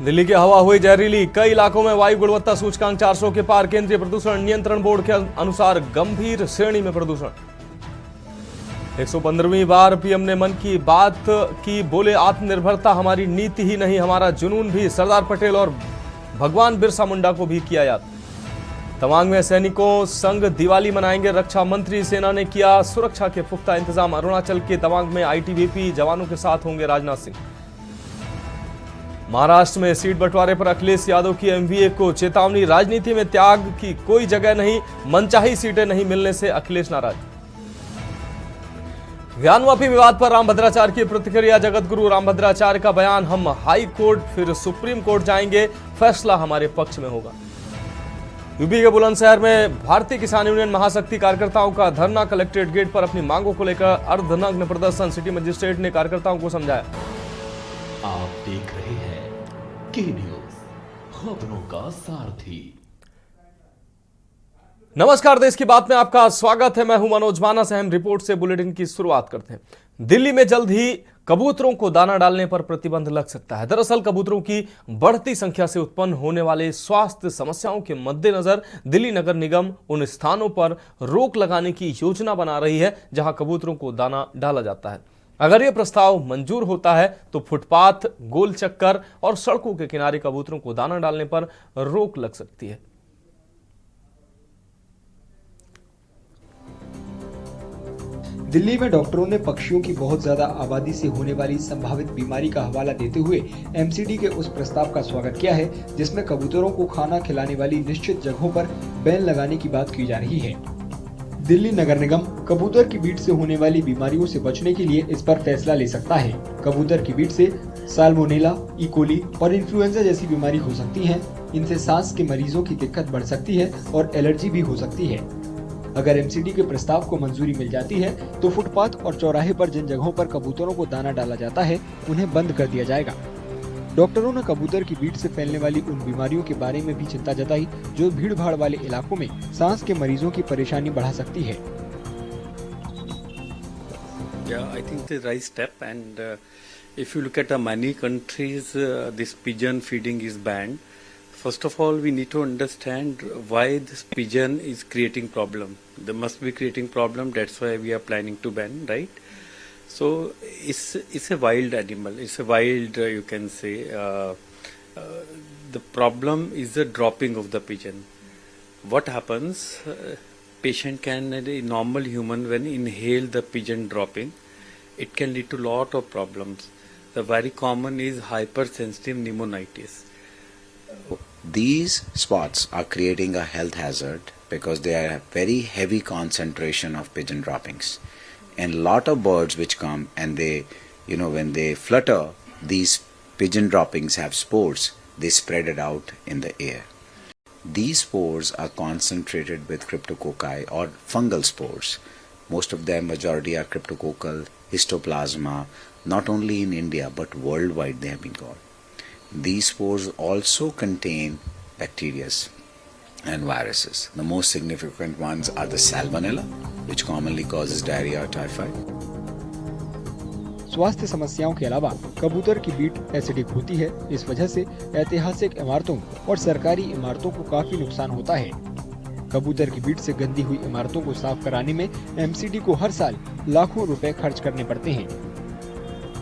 दिल्ली की हवा हुई जहरीली, कई इलाकों में वायु गुणवत्ता सूचकांक 400 के पार। केंद्रीय प्रदूषण नियंत्रण बोर्ड के अनुसार गंभीर श्रेणी में प्रदूषण। 115वीं बार पीएम ने मन की बात की, बोले आत्मनिर्भरता हमारी नीति ही नहीं हमारा जुनून भी। सरदार पटेल और भगवान बिरसा मुंडा को भी किया याद। तवांग में सैनिकों संग दिवाली मनाएंगे रक्षा मंत्री। सेना ने किया सुरक्षा के पुख्ता इंतजाम। अरुणाचल के तवांग में आईटीबीपी जवानों के साथ होंगे राजनाथ सिंह। महाराष्ट्र में सीट बंटवारे पर अखिलेश यादव की एमवीए को चेतावनी। राजनीति में त्याग की कोई जगह नहीं, मनचाही सीटें नहीं मिलने से अखिलेश नाराज। ज्ञानवापी विवाद पर रामभद्राचार्य की प्रतिक्रिया। जगतगुरु रामभद्राचार्य का बयान, हम हाई कोर्ट फिर सुप्रीम कोर्ट जाएंगे, फैसला हमारे पक्ष में होगा। यूपी के बुलंदशहर में भारतीय किसान यूनियन महाशक्ति कार्यकर्ताओं का धरना। कलेक्ट्रेट गेट पर अपनी मांगों को लेकर अर्धनग्न प्रदर्शन। सिटी मजिस्ट्रेट ने कार्यकर्ताओं को समझाया। आप देख रहे हैं के न्यूज, खबरों का सारथी। नमस्कार, देश की बात में आपका स्वागत है। मैं हूं मनोज मानस। अहम रिपोर्ट से बुलेटिन की शुरुआत करते हैं। दिल्ली में जल्द ही कबूतरों को दाना डालने पर प्रतिबंध लग सकता है। दरअसल कबूतरों की बढ़ती संख्या से उत्पन्न होने वाले स्वास्थ्य समस्याओं के मद्देनजर दिल्ली नगर निगम उन स्थानों पर रोक लगाने की योजना बना रही है जहां कबूतरों को दाना डाला जाता है। अगर यह प्रस्ताव मंजूर होता है तो फुटपाथ, गोल चक्कर और सड़कों के किनारे कबूतरों को दाना डालने पर रोक लग सकती है। दिल्ली में डॉक्टरों ने पक्षियों की बहुत ज्यादा आबादी से होने वाली संभावित बीमारी का हवाला देते हुए एमसीडी के उस प्रस्ताव का स्वागत किया है जिसमें कबूतरों को खाना खिलाने वाली निश्चित जगहों पर बैन लगाने की बात की जा रही है। दिल्ली नगर निगम कबूतर की बीट से होने वाली बीमारियों से बचने के लिए इस पर फैसला ले सकता है। कबूतर की बीट से साल्मोनेला, इकोली और इन्फ्लुएंजा जैसी बीमारी हो सकती है। इनसे सांस के मरीजों की दिक्कत बढ़ सकती है और एलर्जी भी हो सकती है। अगर एमसीडी के प्रस्ताव को मंजूरी मिल जाती है तो फुटपाथ और चौराहे पर जिन जगहों पर कबूतरों को दाना डाला जाता है उन्हें बंद कर दिया जाएगा। डॉक्टरों ने कबूतर की बीट से फैलने वाली उन बीमारियों के बारे में भी चिंता जताई जो भीड़ भाड़ वाले इलाकों में सांस के मरीजों की परेशानी बढ़ा सकती है। Yeah, I think it's the right step, and if you look at many countries, this pigeon feeding is banned. First of all, we need to understand why this pigeon is creating problem. They must be creating problem. That's why we are planning to ban, right? So it's a wild animal. It's a wild, you can say. The problem is the dropping of the pigeon. What happens? Patient can, a normal human, when inhale the pigeon dropping, it can lead to lot of problems. The very common is hypersensitive pneumonitis. These spots are creating a health hazard because they are a very heavy concentration of pigeon droppings. And lot of birds which come and they, when they flutter, these pigeon droppings have spores. They spread it out in the air. These spores are concentrated with cryptococci or fungal spores. Most of them, majority are cryptococcal, histoplasma. Not only in India but worldwide they have been got. These spores also contain bacteria and viruses. The most significant ones are the salmonella, which commonly causes diarrhea or typhoid. स्वास्थ्य समस्याओं के अलावा कबूतर की beat acidic होती है। इस वजह से ऐतिहासिक इमारतों और सरकारी इमारतों को काफी नुकसान होता है। कबूतर की बीट से गंदी हुई इमारतों को साफ कराने में एमसीडी को हर साल लाखों रुपए खर्च करने पड़ते हैं।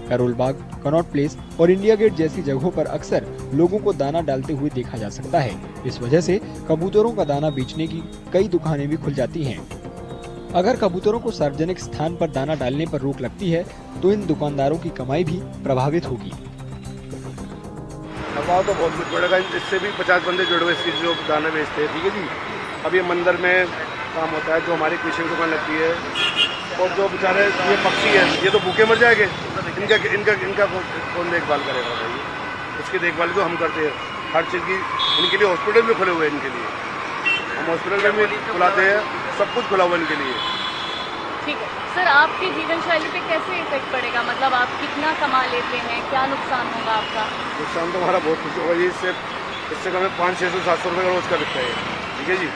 करोल बाग, कनॉट प्लेस और इंडिया गेट जैसी जगहों पर अक्सर लोगों को दाना डालते हुए देखा जा सकता है। इस वजह से कबूतरों का दाना बेचने की कई दुकानें भी खुल जाती हैं। अगर कबूतरों को सार्वजनिक स्थान पर दाना डालने पर रोक लगती है तो इन दुकानदारों की कमाई भी प्रभावित होगी। दबाव तो बहुत कुछ पड़ेगा। इससे भी 50 बंदे जुड़े हुए इसकी जो दाना बेचते हैं, ठीक है जी। अब ये मंदिर में काम होता है, जो हमारी कृषि दुकान लगती है, और जो बेचारे ये पक्षी है ये तो भूखे मर जाएंगे। इनका कौन देखभाल करेगा भाई? इसकी देखभाल तो हम करते हैं हर चीज़ की। इनके लिए हॉस्पिटल भी खुले हुए हैं, इनके लिए हम हॉस्पिटल में भी बुलाते हैं, सब कुछ खुला हुआ इनके लिए। ठीक है सर, आपकी जीवन शैली पे कैसे इफेक्ट पड़ेगा? मतलब आप कितना कमा लेते हैं, क्या नुकसान होगा आपका? नुकसान तो हमारा बहुत कुछ होगा जी। इससे कम 500-600-700 रुपये का रोज का बिकता है, ठीक है जी।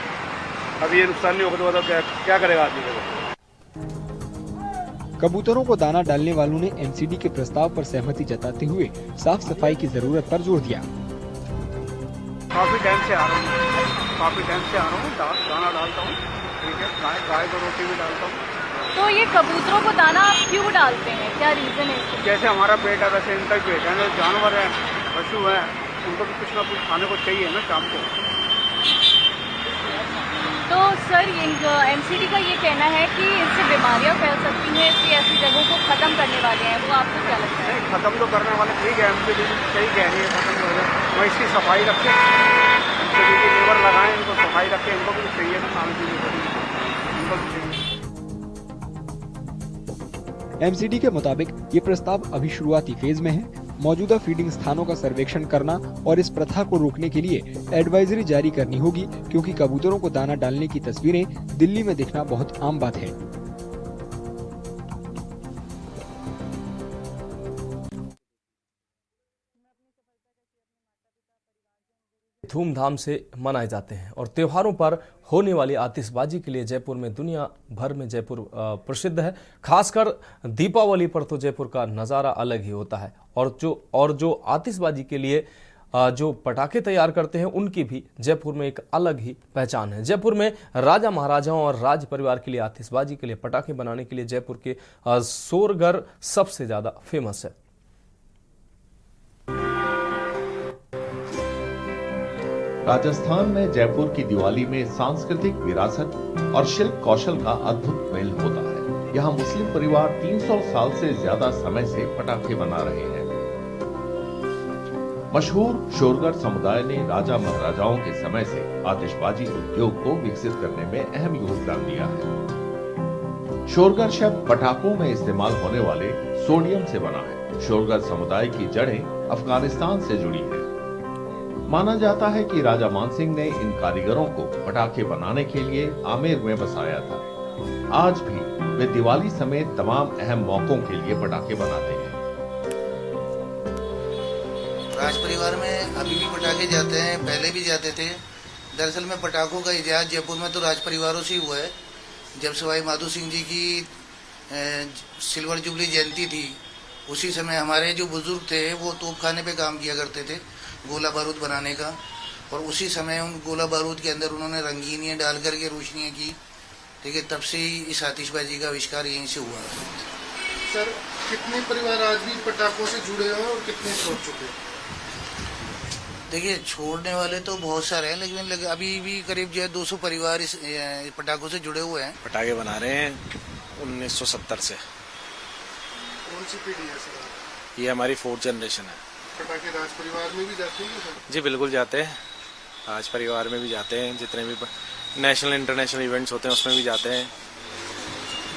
अब ये नुकसान नहीं होगा तो बताओ क्या करेगा आदमी? कबूतरों को दाना डालने वालों ने एमसीडी के प्रस्ताव पर सहमति जताते हुए साफ सफाई की जरूरत पर जोर दिया। काफ़ी टाइम से आ रहा हूँ दाना डालता हूँ, ठीक है, गाय को रोटी भी डालता हूँ। तो ये कबूतरों को दाना आप क्यों डालते हैं, क्या रीज़न है इसका? जैसे हमारा पेट है वैसे इनका भी पेट है, जो जानवर है, पशु है, उनको भी कुछ ना कुछ खाने को चाहिए ना शाम को। तो सर एमसीडी का ये कहना है कि इससे बीमारियां फैल सकती हैं, इसलिए ऐसी जगहों को ख़त्म करने वाले हैं, वो आपको क्या लगता है? नहीं, ख़त्म तो करने वाले ठीक है, एमसीडी सही कह रही है, ख़त्म कर दें, वहाँ इसकी सफाई रखें, एमसीडी की लेबर लगाएं, इनको सफाई रखें, इनको भी चाहिए ना खाने पीने को, इनको भी चाहिए। एमसीडी के मुताबिक ये प्रस्ताव अभी शुरुआती फेज में है। मौजूदा फीडिंग स्थानों का सर्वेक्षण करना और इस प्रथा को रोकने के लिए एडवाइजरी जारी करनी होगी, क्योंकि कबूतरों को दाना डालने की तस्वीरें दिल्ली में दिखना बहुत आम बात है। धूमधाम से मनाए जाते हैं और त्योहारों पर होने वाली आतिशबाजी के लिए जयपुर में दुनिया भर में जयपुर प्रसिद्ध है। खासकर दीपावली पर तो जयपुर का नज़ारा अलग ही होता है और जो आतिशबाजी के लिए जो पटाखे तैयार करते हैं उनकी भी जयपुर में एक अलग ही पहचान है। जयपुर में राजा महाराजाओं और राज परिवार के लिए आतिशबाजी के लिए पटाखे बनाने के लिए जयपुर के सोरगर सबसे ज़्यादा फेमस है। राजस्थान में जयपुर की दिवाली में सांस्कृतिक विरासत और शिल्प कौशल का अद्भुत मेल होता है। यहाँ मुस्लिम परिवार 300 साल से ज्यादा समय से पटाखे बना रहे हैं। मशहूर शोरगर समुदाय ने राजा महाराजाओं के समय से आतिशबाजी उद्योग को विकसित करने में अहम योगदान दिया है। शोरगर शब्द पटाखों में इस्तेमाल होने वाले सोडियम से बना है। शोरगर समुदाय की जड़ें अफगानिस्तान से जुड़ी है। माना जाता है कि राजा मानसिंह ने इन कारीगरों को पटाखे बनाने के लिए आमेर में बसाया था। आज भी वे दिवाली समेत तमाम अहम मौकों के लिए पटाखे बनाते हैं। राज परिवार में अभी भी पटाखे जाते हैं, पहले भी जाते थे। दरअसल में पटाखों का इतिहास जयपुर में तो राज परिवारों से ही हुआ है। जब सवाई माधो सिंह जी की सिल्वर जुबली जयंती थी, उसी समय हमारे जो बुजुर्ग थे वो तोपखाने पे काम किया करते थे, गोला बारूद बनाने का, और उसी समय उन गोला बारूद के अंदर उन्होंने रंगीनियाँ डाल करके रोशनियाँ की। ठीक है, तब से ही इस आतिशबाजी का आविष्कार यहीं से हुआ। सर, कितने परिवार आज भी पटाखों से जुड़े हैं और कितने छोड़ चुके हैं? देखिए, छोड़ने वाले तो बहुत सारे हैं, लेकिन अभी भी करीब जो है 200 परिवार इस पटाखों से जुड़े हुए हैं। पटाखे बना रहे हैं 1970 से। कौन सी पीढ़ी है सर? ये हमारी 4th जनरेशन है। पटाखे राज परिवार में भी जाते हैं सर? जी बिल्कुल जाते हैं, राज परिवार में भी जाते हैं, जितने भी नेशनल इंटरनेशनल इवेंट्स होते हैं उसमें भी जाते हैं।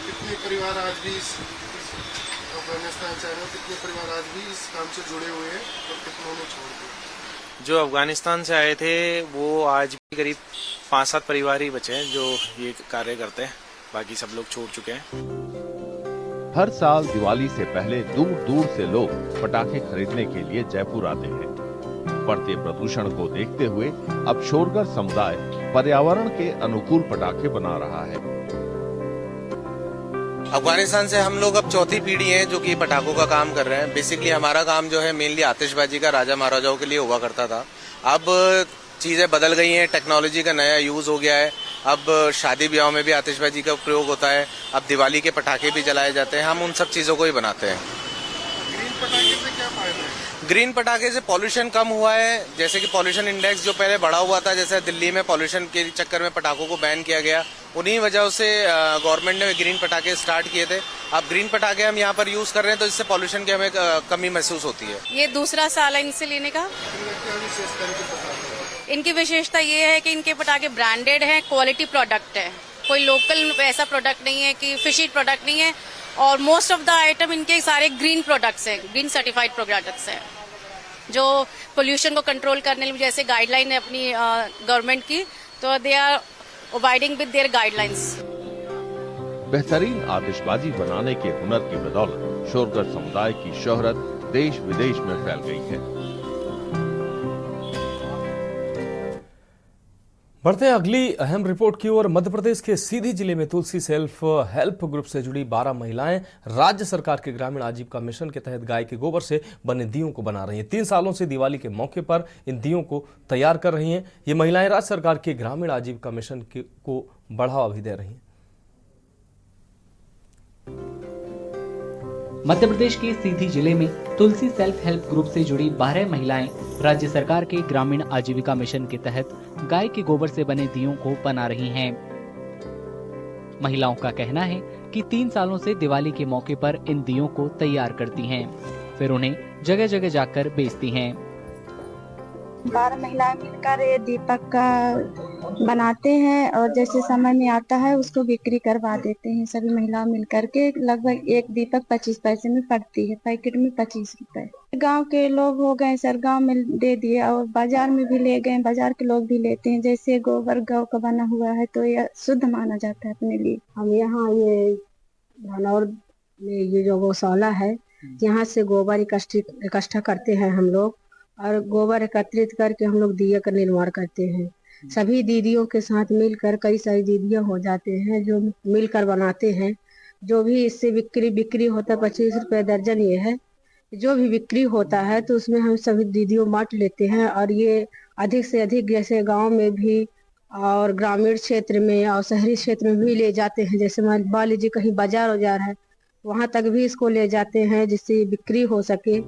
कितने परिवार आज भी अफगानिस्तान से आए हैं, कितने परिवार आज भी इस काम से जुड़े हुए हैं और कितनों ने छोड़ दिया? जो अफगानिस्तान से आए थे वो आज भी करीब 5-7 परिवार ही बचे हैं जो ये कार्य करते हैं, बाकी सब लोग छोड़ चुके हैं। हर साल दिवाली से पहले दूर दूर से लोग पटाखे खरीदने के लिए जयपुर आते हैं। बढ़ते प्रदूषण को देखते हुए अब शोरगर समुदाय पर्यावरण के अनुकूल पटाखे बना रहा है। अफगानिस्तान से हम लोग अब 4थी पीढ़ी है जो कि पटाखों का काम कर रहे हैं। बेसिकली हमारा काम जो है मेनली आतिशबाजी का राजा महाराजाओं के लिए हुआ करता था। अब चीजें बदल गई हैं, टेक्नोलॉजी का नया यूज हो गया है। अब शादी ब्याह में भी आतिशबाजी का प्रयोग होता है, अब दिवाली के पटाखे भी जलाए जाते हैं। हम उन सब चीजों को ही बनाते हैं। ग्रीन पटाखे से क्या फायदा है? ग्रीन पटाखे से पॉल्यूशन कम हुआ है। जैसे कि पॉल्यूशन इंडेक्स जो पहले बढ़ा हुआ था, जैसे दिल्ली में पॉल्यूशन के चक्कर में पटाखों को बैन किया गया, उन्हीं वजह से गवर्नमेंट ने ग्रीन पटाखे स्टार्ट किए थे। अब ग्रीन पटाखे हम यहाँ पर यूज कर रहे हैं तो इससे पॉल्यूशन की हमें कमी महसूस होती है। ये दूसरा साल है इनसे लेने का। इनकी विशेषता ये है कि इनके पटाखे ब्रांडेड हैं, क्वालिटी प्रोडक्ट है, कोई लोकल ऐसा प्रोडक्ट नहीं है कि फिशी प्रोडक्ट नहीं है। और मोस्ट ऑफ द आइटम इनके सारे ग्रीन प्रोडक्ट्स हैं, ग्रीन सर्टिफाइड प्रोडक्ट्स हैं, जो पोल्यूशन को कंट्रोल करने में जैसे गाइडलाइन है अपनी गवर्नमेंट की, तो they are abiding with their guidelines. बेहतरीन आतिशबाजी बनाने के हुनर की बदौलत शोरगर समुदाय की शोहरत देश विदेश में फैल गई है। बढ़ते हैं अगली अहम रिपोर्ट की ओर। मध्य प्रदेश के सीधी जिले में तुलसी सेल्फ हेल्प ग्रुप से जुड़ी 12 महिलाएं राज्य सरकार के ग्रामीण आजीविका मिशन के तहत गाय के गोबर से बने दीयों को बना रही हैं। 3 सालों से दिवाली के मौके पर इन दीयों को तैयार कर रही हैं। ये महिलाएं राज्य सरकार के ग्रामीण आजीविका मिशन को बढ़ावा भी दे रही हैं। मध्य प्रदेश के सीधी जिले में तुलसी सेल्फ हेल्प ग्रुप से जुड़ी 12 महिलाएं राज्य सरकार के ग्रामीण आजीविका मिशन के तहत गाय के गोबर से बने दीयों को बना रही हैं। महिलाओं का कहना है कि 3 सालों से दिवाली के मौके पर इन दीयों को तैयार करती हैं, फिर उन्हें जगह जगह जाकर बेचती हैं। 12 महिलाएं मिलकर ये दीपक का बनाते हैं और जैसे समय में आता है उसको बिक्री करवा देते हैं। सभी महिलाएं मिलकर के लगभग एक दीपक 25 पैसे में पड़ती है, पैकेट में 25 रुपए। गांव के लोग हो गए सर, गांव में दे दिए और बाजार में भी ले गए, बाजार के लोग भी लेते हैं। जैसे गोबर गौ का बना हुआ है तो यह शुद्ध माना जाता है अपने लिए। हम यहाँ ये धनौर में ये जो गौशाला है यहाँ से गोबर इकट्ठा करते हैं हम लोग और गोबर एकत्रित करके हम लोग दिया का निर्माण करते हैं। सभी दीदियों के साथ मिलकर कई सारी दीदियां हो जाते हैं जो मिलकर बनाते हैं। जो भी इससे बिक्री होता है 25 रुपए दर्जन ये है। जो भी बिक्री होता है तो उसमें हम सभी दीदियों बांट लेते हैं और ये अधिक से अधिक जैसे गांव में भी और ग्रामीण क्षेत्र में और शहरी क्षेत्र में भी ले जाते हैं। जैसे मान लीजिए कहीं बाजार है वहां तक भी इसको ले जाते हैं जिससे बिक्री हो सके।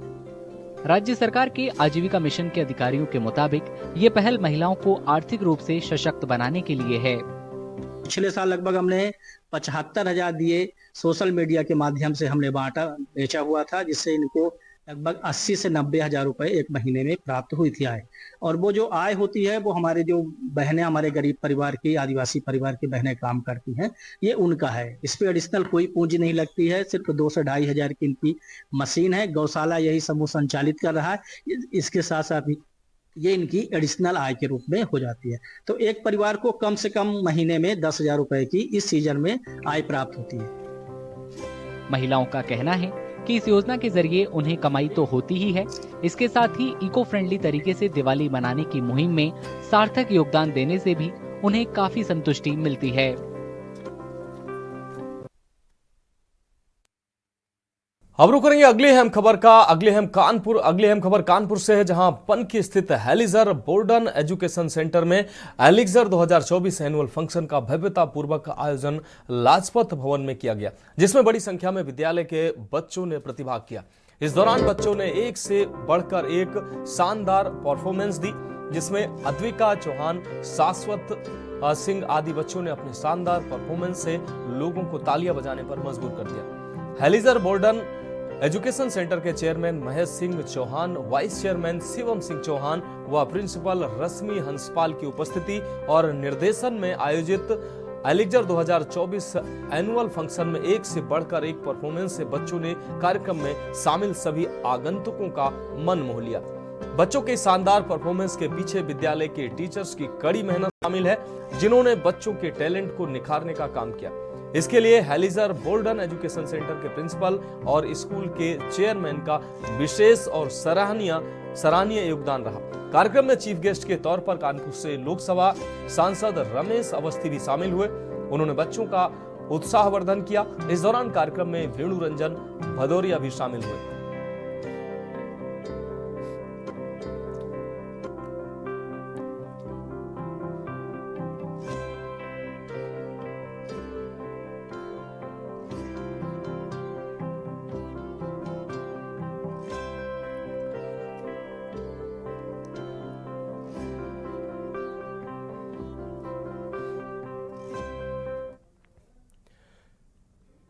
राज्य सरकार के आजीविका मिशन के अधिकारियों के मुताबिक ये पहल महिलाओं को आर्थिक रूप से सशक्त बनाने के लिए है। पिछले साल लगभग हमने 75,000 दिए सोशल मीडिया के माध्यम से हमने बेचा हुआ था, जिससे इनको लगभग 80 से 90,000 रुपए एक महीने में प्राप्त हुई थी आय। और वो जो आय होती है वो हमारे जो बहनें, हमारे गरीब परिवार की, आदिवासी परिवार की बहनें काम करती हैं, ये उनका है। इस पे एडिशनल कोई पूंजी नहीं लगती है, सिर्फ 2 से 2.5 हजार की इनकी मशीन है। गौशाला यही समूह संचालित कर रहा है। इसके साथ साथ ये इनकी एडिशनल आय के रूप में हो जाती है। तो एक परिवार को कम से कम महीने में 10,000 रुपए की इस सीजन में आय प्राप्त होती है। महिलाओं का कहना है कि इस योजना के जरिए उन्हें कमाई तो होती ही है, इसके साथ ही इको फ्रेंडली तरीके से दिवाली मनाने की मुहिम में सार्थक योगदान देने से भी उन्हें काफी संतुष्टि मिलती है। अब रुक करेंगे अगली अहम खबर कानपुर से है, जहां पनकी स्थित हेलिजर बोर्डन एजुकेशन सेंटर में एलिक्जर 2024 एनुअल फंक्शन का भव्यता पूर्वक आयोजन लाजपत भवन में किया गया, जिसमें बड़ी संख्या में विद्यालय के बच्चों ने प्रतिभाग किया। इस दौरान बच्चों ने एक से बढ़कर एक शानदार परफॉर्मेंस दी, जिसमें अद्विका चौहान, शाश्वत सिंह आदि बच्चों ने अपने शानदार परफॉर्मेंस से लोगों को तालियां बजाने पर मजबूर कर दिया। हेलिजर बोर्डन एजुकेशन सेंटर के chairman Mahesh Singh Chauhan, vice chairman Shivam Singh Chauhan व प्रिंसिपल रश्मि हंसपाल की उपस्थिति और निर्देशन में आयोजित एलिक्जर 2024 एनुअल फंक्शन में एक से बढ़कर एक परफॉर्मेंस से बच्चों ने कार्यक्रम में शामिल सभी आगंतुकों का मन मोह लिया। बच्चों के शानदार परफॉर्मेंस के पीछे विद्यालय के टीचर्स की कड़ी मेहनत शामिल है, जिन्होंने बच्चों के टैलेंट को निखारने का काम किया। इसके लिए हेलिजर बोर्डन एजुकेशन सेंटर के प्रिंसिपल और स्कूल के चेयरमैन का विशेष और सराहनीय योगदान रहा। कार्यक्रम में चीफ गेस्ट के तौर पर कानपुर से लोकसभा सांसद रमेश अवस्थी भी शामिल हुए। उन्होंने बच्चों का उत्साहवर्धन किया। इस दौरान कार्यक्रम में वेणु रंजन भदौरिया भी शामिल हुए।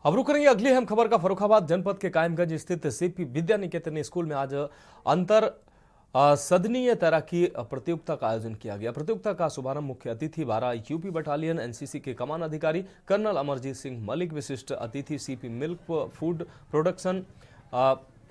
अब रुक करेंगे अगली अहम खबर का। फर्रुखाबाद जनपद के कायमगंज स्थित सीपी विद्या निकेतन स्कूल में आज अंतर सदनीय तैराकी प्रतियोगिता का आयोजन किया गया। प्रतियोगिता का शुभारंभ मुख्य अतिथि 12 यूपी बटालियन एनसीसी के कमान अधिकारी कर्नल अमरजीत सिंह मलिक, विशिष्ट अतिथि CP milk food production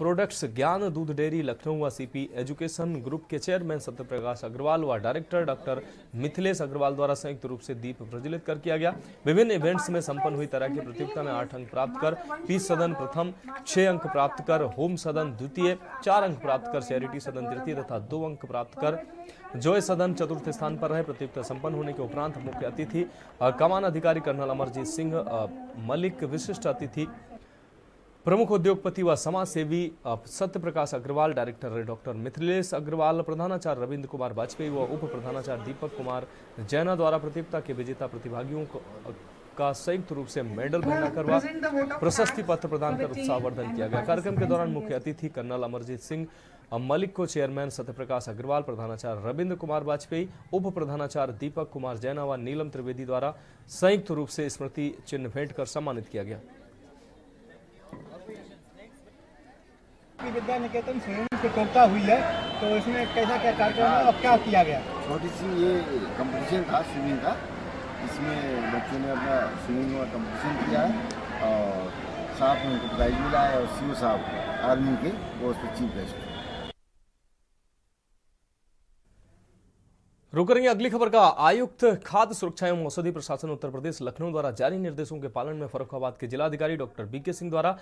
products ज्ञान दूध डेयरी लखनऊ व सीपी एजुकेशन ग्रुप के चेयरमैन सत्यप्रकाश अग्रवाल व डायरेक्टर डॉक्टर मिथिलेश अग्रवाल द्वारा संयुक्त रूप से दीप प्रज्वलित कर किया गया। विभिन्न इवेंट्स में संपन्न हुई तरह की प्रतियोगिता में 8 अंक प्राप्त कर पीस सदन प्रथम, 6 अंक प्राप्त कर होम सदन द्वितीय, 4 अंक प्राप्त कर चैरिटी सदन तृतीय तथा 2 अंक प्राप्त कर जॉय सदन चतुर्थ स्थान पर रहे। प्रतियोगिता संपन्न होने के उपरांत मुख्य अतिथि कमान अधिकारी कर्नल अमरजीत सिंह मलिक, विशिष्ट अतिथि प्रमुख उद्योगपति व समाज सेवी सत्यप्रकाश अग्रवाल, डायरेक्टर डॉक्टर मिथिलेश अग्रवाल, प्रधानाचार्य रविंद्र कुमार वाजपेयी व उप प्रधानाचार्य दीपक कुमार जैना द्वारा प्रतियोगिता के विजेता प्रतिभागियों का संयुक्त रूप से मेडल भेंट करवा प्रशस्ति पत्र प्रदान कर उत्साहवर्धन किया गया। कार्यक्रम के दौरान मुख्य अतिथि कर्नल अमरजीत सिंह मलिक को चेयरमैन सत्यप्रकाश अग्रवाल, प्रधानाचार्य रविंद्र कुमार वाजपेयी, उप प्रधानाचार्य दीपक कुमार जैना व नीलम त्रिवेदी द्वारा संयुक्त रूप से स्मृति चिन्ह भेंट कर सम्मानित किया गया। विद्या निकेतन स्वयं प्रतियोगिता हुई है, तो इसमें कैसा क्या कार्यक्रम है और क्या किया गया? छोटी सी ये कंपटीशन था स्विमिंग का, इसमें बच्चों ने अपना स्विमिंग का कंपटीशन किया है और साथ में उनको प्राइज मिला है और सीओ साहब आर्मी के वो उसके चीफ गेस्ट। रुक करेंगे अगली खबर का। आयुक्त खाद्य सुरक्षा एवं औषधि प्रशासन उत्तर प्रदेश लखनऊ द्वारा जारी निर्देशों के पालन में फर्रुखाबाद के जिलाधिकारी डॉक्टर बीके सिंह द्वारा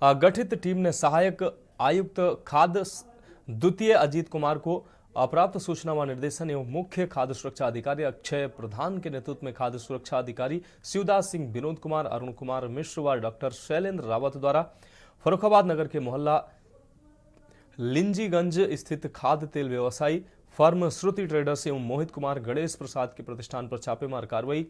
गठित टीम ने सहायक आयुक्त खाद्य द्वितीय अजीत कुमार को अप्राप्त सूचना व निर्देशन एवं मुख्य खाद्य सुरक्षा अधिकारी अक्षय प्रधान के नेतृत्व में खाद्य सुरक्षा अधिकारी शिवदास सिंह, विनोद कुमार, अरुण कुमार मिश्र व डॉक्टर शैलेंद्र रावत द्वारा फर्रुखाबाद नगर के मोहल्ला लिंजीगंज स्थित खाद्य तेल व्यवसायी फर्म श्रुति ट्रेडर्स एवं मोहित कुमार गणेश प्रसाद के प्रतिष्ठान पर छापेमार कार्रवाई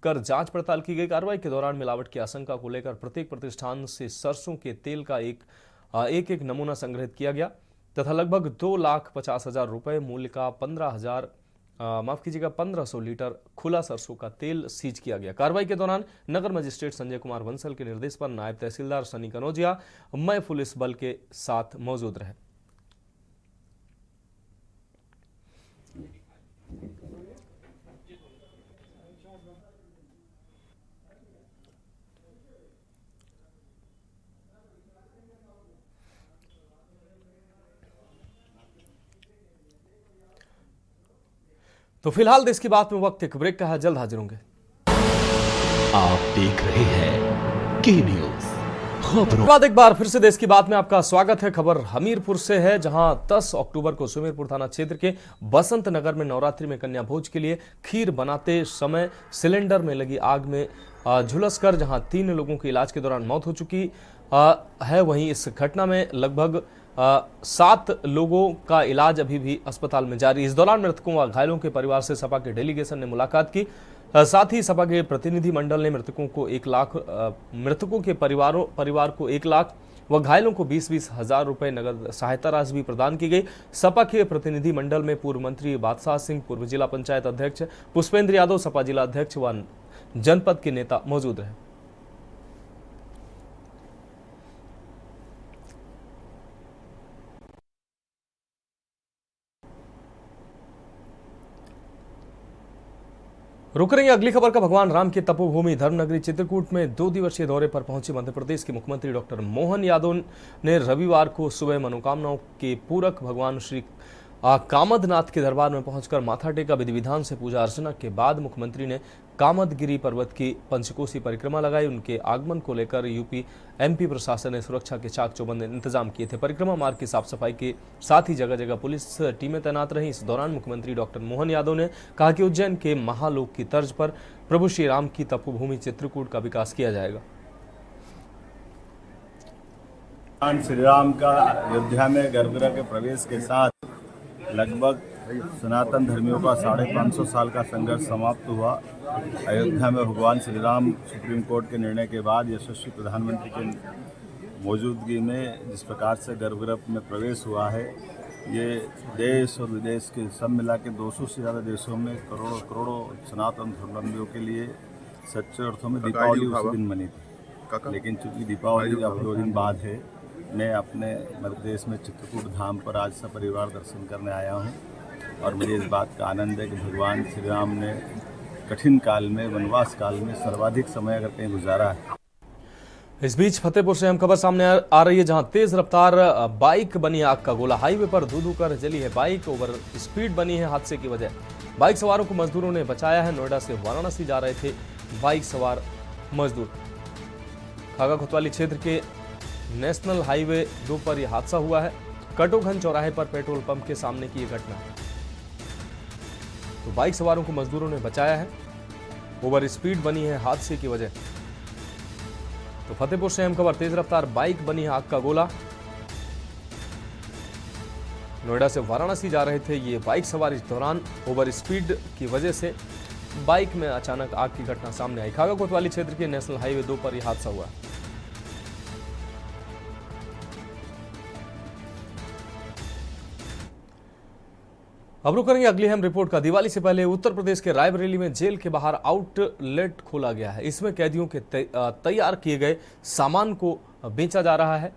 कर जांच पड़ताल की गई। कार्रवाई के दौरान मिलावट की आशंका को लेकर प्रत्येक प्रतिष्ठान से सरसों के तेल का एक नमूना संग्रहित किया गया तथा लगभग 2,50,000 रुपए मूल्य का 1500 लीटर खुला सरसों का तेल सीज किया गया। कार्रवाई के दौरान नगर मजिस्ट्रेट संजय कुमार बंसल के निर्देश पर नायब तहसीलदार सनी कनौजिया मय पुलिस बल के साथ मौजूद रहे। तो फिलहाल देश की बात में वक्त एक ब्रेक का है, जल्द हाजिर होंगे। आप देख रहे हैं के न्यूज खबरों। बाद एक बार फिर से देश की बात में आपका स्वागत है। खबर हमीरपुर से है, जहां 10 अक्टूबर को सुमेरपुर थाना क्षेत्र के बसंत नगर में नवरात्रि में कन्या भोज के लिए खीर बनाते समय सिलेंडर में लगी आग में झुलसकर जहां 3 लोगों की इलाज के दौरान मौत हो चुकी है। वहीं इस घटना में लगभग 7 लोगों का इलाज अभी भी अस्पताल में जारी। इस दौरान मृतकों व घायलों के परिवार से सपा के डेलीगेशन ने मुलाकात की। साथ ही सपा के प्रतिनिधि मंडल ने मृतकों के परिवार को 1 लाख व घायलों को 20-20 हजार रुपए नगद सहायता राशि भी प्रदान की गई। सपा के प्रतिनिधि मंडल में पूर्व मंत्री बादशाह सिंह, पूर्व जिला पंचायत अध्यक्ष पुष्पेंद्र यादव, सपा जिला अध्यक्ष व जनपद के नेता मौजूद रहे। रुक रही अगली खबर का। भगवान राम की तपोभूमि धर्मनगरी चित्रकूट में 2 दिवसीय दौरे पर पहुंचे मध्य प्रदेश के मुख्यमंत्री डॉक्टर मोहन यादव ने रविवार को सुबह मनोकामनाओं के पूरक भगवान श्री कामदनाथ के दरबार में पहुंचकर माथा टेका। विधि विधान से पूजा अर्चना के बाद मुख्यमंत्री ने कामदगिरी पर्वत की पंचकोसी परिक्रमा लगाई। उनके आगमन को लेकर यूपी एमपी प्रशासन ने सुरक्षा के चाक चौबंद इंतजाम किए थे। परिक्रमा मार्ग की साफ सफाई के साथ ही जगह जगह पुलिस टीमें तैनात रहीं। इस दौरान मुख्यमंत्री डॉक्टर मोहन यादव ने कहा कि उज्जैन के महालोक की तर्ज पर प्रभु श्री राम की तपोभूमि चित्रकूट का विकास किया जाएगा। श्री राम का अयोध्या में गर्भगृह के प्रवेश के साथ लगभग सनातन धर्मियों का 550 साल का संघर्ष समाप्त हुआ। अयोध्या में भगवान श्री राम सुप्रीम कोर्ट के निर्णय के बाद यशस्वी प्रधानमंत्री की मौजूदगी में जिस प्रकार से गर्भगृह में प्रवेश हुआ है, ये देश और विदेश के सब मिला के 200 से ज़्यादा देशों में करोड़ों सनातन धर्मावलंबियों के लिए सच्चे अर्थों में दीपावली उसी दिन मनी थी। लेकिन चूंकि दीपावली अब 2 दिन बाद है, मैं अपने मध्य प्रदेश में चित्रकूट धाम पर आज सपरिवार दर्शन करने आया हूँ और मुझे इस बात का आनंद है कि भगवान श्री राम ने कठिन काल में, वनवास काल में सर्वाधिक समय अगर कहीं गुजारा है। इस बीच फतेहपुर से अहम खबर सामने आ रही है, जहां तेज रफ्तार बाइक बनी आग का गोला। हाईवे पर धू कर जली है बाइक, ओवर स्पीड बनी है हादसे की वजह। बाइक सवारों को मजदूरों ने बचाया है। नोएडा से वाराणसी जा रहे थे बाइक सवार मजदूर। खागा कोतवाली क्षेत्र के नेशनल हाईवे 2 पर यह हादसा हुआ है। कटोघन चौराहे पर पेट्रोल पंप के सामने की यह घटना है। तो बाइक सवारों को मजदूरों ने बचाया है। ओवर स्पीड बनी है हादसे की वजह। तो फतेहपुर से अहम खबर, तेज रफ्तार बाइक बनी है आग का गोला। नोएडा से वाराणसी जा रहे थे ये बाइक सवार। इस दौरान ओवर स्पीड की वजह से बाइक में अचानक आग की घटना सामने आई। खागा कोतवाली क्षेत्र के नेशनल हाईवे 2 पर यह हादसा हुआ। अब रुक करेंगे अगली अहम रिपोर्ट का। दिवाली से पहले उत्तर प्रदेश के रायबरेली में जेल के बाहर आउटलेट खोला गया है। इसमें कैदियों के तैयार किए गए सामान को बेचा जा रहा है।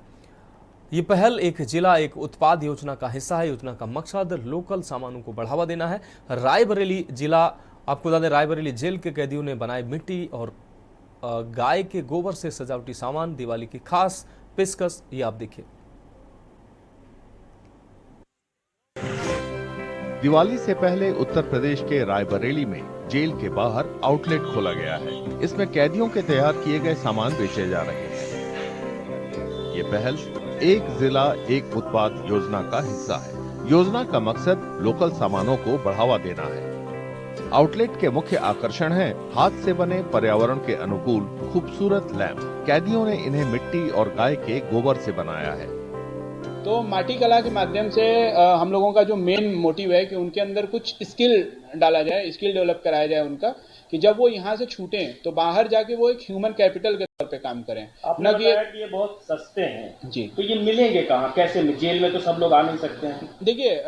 ये पहल एक जिला एक उत्पाद योजना का हिस्सा है। योजना का मकसद लोकल सामानों को बढ़ावा देना है। रायबरेली जिला, आपको बता दें, रायबरेली जेल के कैदियों ने बनाए मिट्टी और गाय के गोबर से सजावटी सामान। दिवाली की खास पेशकश ये आप देखिए। दिवाली से पहले उत्तर प्रदेश के रायबरेली में जेल के बाहर आउटलेट खोला गया है। इसमें कैदियों के तैयार किए गए सामान बेचे जा रहे हैं। ये पहल एक जिला एक उत्पाद योजना का हिस्सा है। योजना का मकसद लोकल सामानों को बढ़ावा देना है। आउटलेट के मुख्य आकर्षण हैं हाथ से बने पर्यावरण के अनुकूल खूबसूरत लैंप। कैदियों ने इन्हें मिट्टी और गाय के गोबर से बनाया है। तो माटी कला के माध्यम से हम लोगों का जो मेन मोटिव है कि उनके अंदर कुछ स्किल डाला जाए, स्किल डेवलप कराया जाए उनका, कि जब वो यहाँ से छूटें तो बाहर जाके वो एक ह्यूमन कैपिटल के तौर पे काम करें। आपने बताया कि ये बहुत सस्ते हैं जी, तो ये मिलेंगे कहाँ, कैसे? जेल में तो सब लोग आ नहीं सकते हैं। देखिए,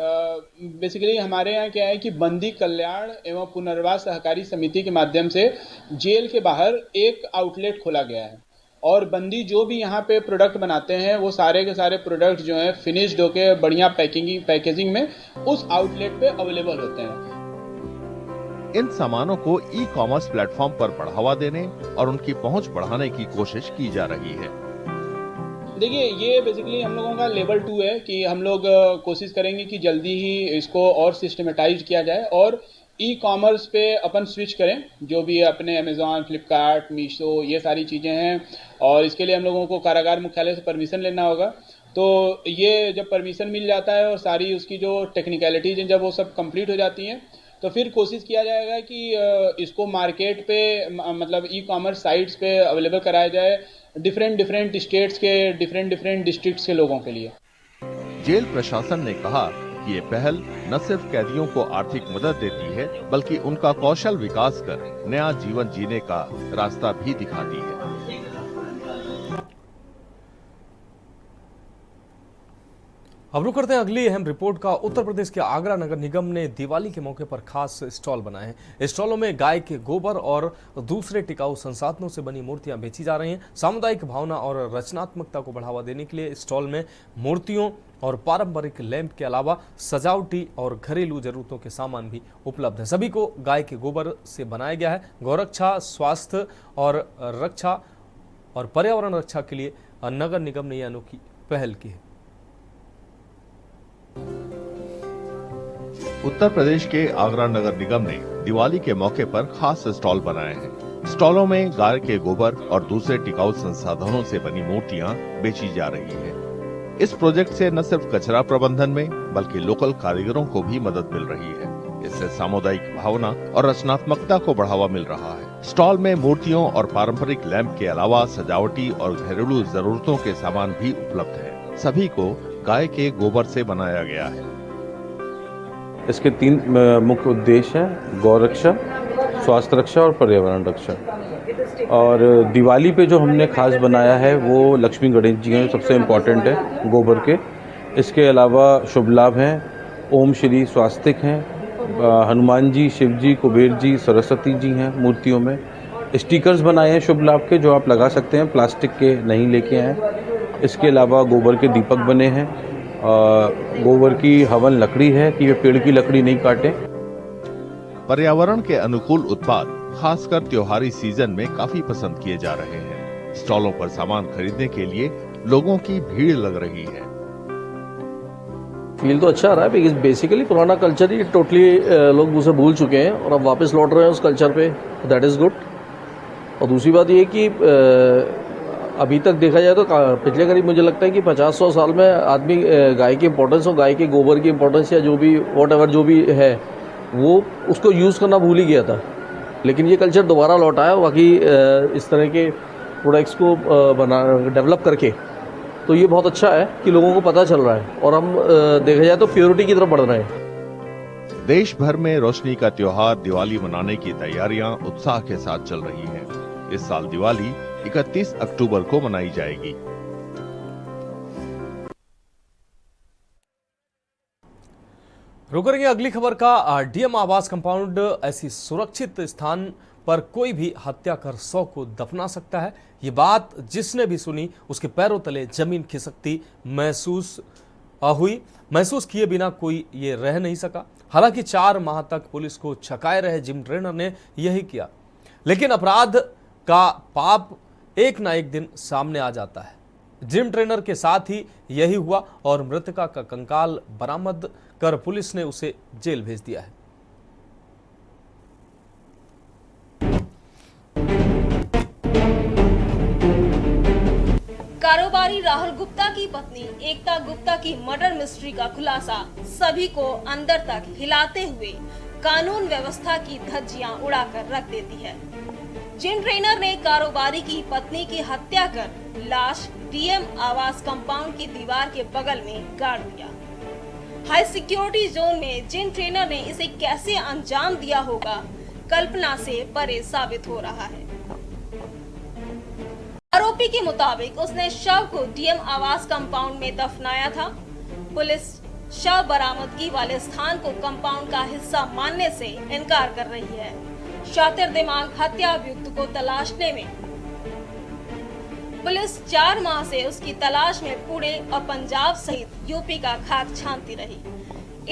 बेसिकली हमारे यहाँ क्या है कि बंदी कल्याण एवं पुनर्वास सहकारी समिति के माध्यम से जेल के बाहर एक आउटलेट खोला गया है और बंदी जो भी यहाँ पे प्रोडक्ट बनाते हैं वो सारे के सारे प्रोडक्ट जो हैं फिनिश्ड होके बढ़िया पैकेजिंग में उस आउटलेट पे अवेलेबल होते हैं। इन सामानों को ई कॉमर्स प्लेटफॉर्म पर बढ़ावा देने और उनकी पहुंच बढ़ाने की कोशिश की जा रही है। देखिए, ये बेसिकली हम लोगों का लेवल 2 है कि हम लोग कोशिश करेंगे कि जल्दी ही इसको और सिस्टमेटाइज किया जाए और ई कॉमर्स पे अपन स्विच करें। जो भी अपने अमेजॉन, फ्लिपकार्ट, मीशो, ये सारी चीज़ें हैं और इसके लिए हम लोगों को कारागार मुख्यालय से परमिशन लेना होगा। तो ये जब परमिशन मिल जाता है और सारी उसकी जो टेक्निकलिटीज हैं जब वो सब कंप्लीट हो जाती हैं तो फिर कोशिश किया जाएगा कि इसको मार्केट पे, मतलब ई कॉमर्स साइट्स पे अवेलेबल कराया जाए डिफरेंट स्टेट्स के डिफरेंट डिस्ट्रिक्ट्स के लोगों के लिए। जेल प्रशासन ने कहा कि ये पहल न सिर्फ कैदियों को आर्थिक मदद देती है बल्कि उनका कौशल विकास कर नया जीवन जीने का रास्ता भी दिखाती है। अब रुक करते हैं अगली अहम रिपोर्ट का। उत्तर प्रदेश के आगरा नगर निगम ने दिवाली के मौके पर खास स्टॉल बनाए हैं। स्टॉलों में गाय के गोबर और दूसरे टिकाऊ संसाधनों से बनी मूर्तियां बेची जा रही हैं। सामुदायिक भावना और रचनात्मकता को बढ़ावा देने के लिए स्टॉल में मूर्तियों और पारंपरिक लैंप के अलावा सजावटी और घरेलू जरूरतों के सामान भी उपलब्ध है। सभी को गाय के गोबर से बनाया गया है। गौरक्षा, स्वास्थ्य और रक्षा और पर्यावरण रक्षा के लिए नगर निगम ने यह अनोखी पहल की है। उत्तर प्रदेश के आगरा नगर निगम ने दिवाली के मौके पर खास स्टॉल बनाए हैं। स्टॉलों में गाय के गोबर और दूसरे टिकाऊ संसाधनों से बनी मूर्तियां बेची जा रही हैं। इस प्रोजेक्ट से न सिर्फ कचरा प्रबंधन में बल्कि लोकल कारीगरों को भी मदद मिल रही है। इससे सामुदायिक भावना और रचनात्मकता को बढ़ावा मिल रहा है। स्टॉल में मूर्तियों और पारंपरिक लैंप के अलावा सजावटी और घरेलू जरूरतों के सामान भी उपलब्ध है। सभी को गाय के गोबर से बनाया गया है। इसके 3 मुख्य उद्देश्य हैं: गौरक्षा, स्वास्थ्य रक्षा और पर्यावरण रक्षा। और दिवाली पे जो हमने खास बनाया है वो लक्ष्मी गणेश जी हैं, सबसे इम्पोर्टेंट है गोबर के। इसके अलावा शुभ लाभ हैं, ओम श्री स्वास्तिक हैं, हनुमान जी, शिव जी, कुबेर जी, सरस्वती जी हैं मूर्तियों में। स्टिकर्स बनाए हैं शुभ लाभ के जो आप लगा सकते हैं, प्लास्टिक के नहीं लेके आए। इसके अलावा गोबर के दीपक बने हैं। गोबर की हवन लकड़ी है कि वे पेड़ की लकड़ी नहीं काटे। पर्यावरण के अनुकूल उत्पाद खासकर त्योहारी सीजन में काफी पसंद किए जा रहे हैं। स्टॉलों पर सामान खरीदने के लिए लोगों की भीड़ लग रही है। फील तो अच्छा आ रहा है, बिकॉज बेसिकली पुराना कल्चर ही टोटली लोग उसे भूल चुके हैं और अब वापस लौट रहे हैं उस कल्चर पे, दैट इज़ गुड। और दूसरी बात ये कि अभी तक देखा जाए तो पिछले करीब मुझे लगता है कि 50-100 साल में आदमी गाय की इंपॉर्टेंस और गाय के गोबर की इंपॉर्टेंस या जो भी वॉट एवर जो भी है वो उसको यूज़ करना भूल ही गया था, लेकिन ये कल्चर दोबारा लौट आया। बाकी इस तरह के प्रोडक्ट्स को डेवलप करके तो ये बहुत अच्छा है कि लोगों को पता चल रहा है और हम देखा जाए तो प्योरिटी की तरफ बढ़ रहे हैं। देश भर में रोशनी का त्योहार दिवाली मनाने की तैयारियां उत्साह के साथ चल रही हैं। इस साल दिवाली 31 अक्टूबर को मनाई जाएगी। रुक करेंगे अगली खबर का। डीएम आवास कंपाउंड ऐसी सुरक्षित स्थान पर कोई भी हत्या कर 100 को दफना सकता है। ये बात जिसने भी सुनी उसके पैरों तले जमीन खिसकती महसूस किए बिना कोई ये रह नहीं सका। हालांकि 4 माह तक पुलिस को छकाए रहे जिम ट्रेनर ने यही किया, लेकिन अपराध का पाप एक ना एक दिन सामने आ जाता है। जिम ट्रेनर के साथ ही यही हुआ और मृतका का कंकाल बरामद कर पुलिस ने उसे जेल भेज दिया है। कारोबारी राहुल गुप्ता की पत्नी एकता गुप्ता की मर्डर मिस्ट्री का खुलासा सभी को अंदर तक हिलाते हुए कानून व्यवस्था की धज्जियां उड़ाकर रख देती है। जिम ट्रेनर ने कारोबारी की पत्नी की हत्या कर लाश डीएम आवास कंपाउंड की दीवार के बगल में गाड़ दिया। हाई सिक्योरिटी जोन में जिम ट्रेनर ने इसे कैसे अंजाम दिया होगा, कल्पना से परे साबित हो रहा है। आरोपी के मुताबिक उसने शव को डीएम आवास कंपाउंड में दफनाया था। पुलिस शव बरामदगी वाले स्थान को कंपाउंड का हिस्सा मानने से इनकार कर रही है। शातिर दिमाग हत्या अभियुक्त को तलाशने में पुलिस 4 माह से उसकी तलाश में पुणे और पंजाब सहित यूपी का खाक छानती रही।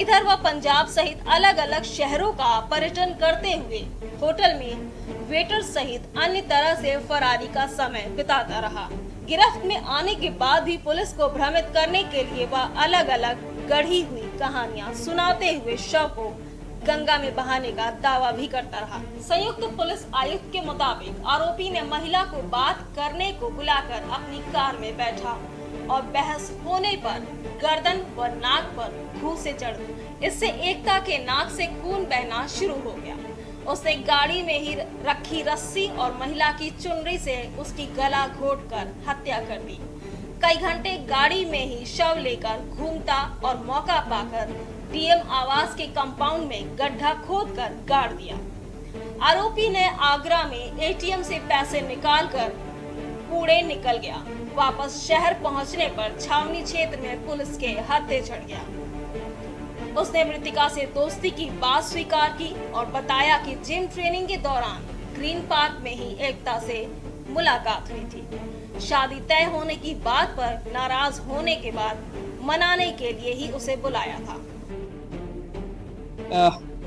इधर वह पंजाब सहित अलग अलग शहरों का पर्यटन करते हुए होटल में वेटर सहित अन्य तरह से फरारी का समय बिताता रहा। गिरफ्त में आने के बाद भी पुलिस को भ्रमित करने के लिए वह अलग अलग गढ़ी हुई कहानियां सुनाते हुए शव को गंगा में बहाने का दावा भी करता रहा। संयुक्त पुलिस आयुक्त के मुताबिक आरोपी ने महिला को बात करने को बुलाकर अपनी कार में बैठा और बहस होने पर गर्दन व नाक पर घूंसे चढ़ दी। इससे एकता के नाक से खून बहना शुरू हो गया। उसने गाड़ी में ही रखी रस्सी और महिला की चुनरी से उसकी गला घोंटकर हत्या कर दी। कई घंटे गाड़ी में ही शव लेकर घूमता और मौका पाकर डीएम आवास के कंपाउंड में गड्ढा खोदकर गाड़ दिया। आरोपी ने आगरा में एटीएम से पैसे निकालकर पुणे निकल गया। वापस शहर पहुंचने पर छावनी क्षेत्र में पुलिस के हत्थे चढ़ गया। उसने मृतिका से दोस्ती की बात स्वीकार की और बताया कि जिम ट्रेनिंग के दौरान ग्रीन पार्क में ही एकता से मुलाकात हुई थी। शादी तय होने की बात पर नाराज होने के बाद मनाने के लिए ही उसे बुलाया था।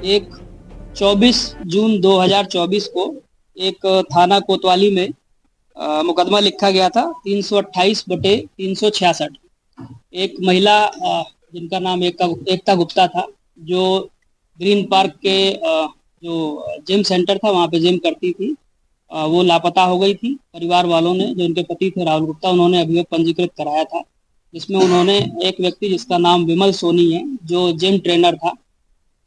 एक 24 जून 2024 को एक थाना कोतवाली में मुकदमा लिखा गया था 328/366। एक महिला जिनका नाम एकता गुप्ता था, जो ग्रीन पार्क के जो जिम सेंटर था वहाँ पे जिम करती थी, वो लापता हो गई थी। परिवार वालों ने, जो उनके पति थे राहुल गुप्ता, उन्होंने अभियोग पंजीकृत कराया था, जिसमें उन्होंने एक व्यक्ति जिसका नाम विमल सोनी है, जो जिम ट्रेनर था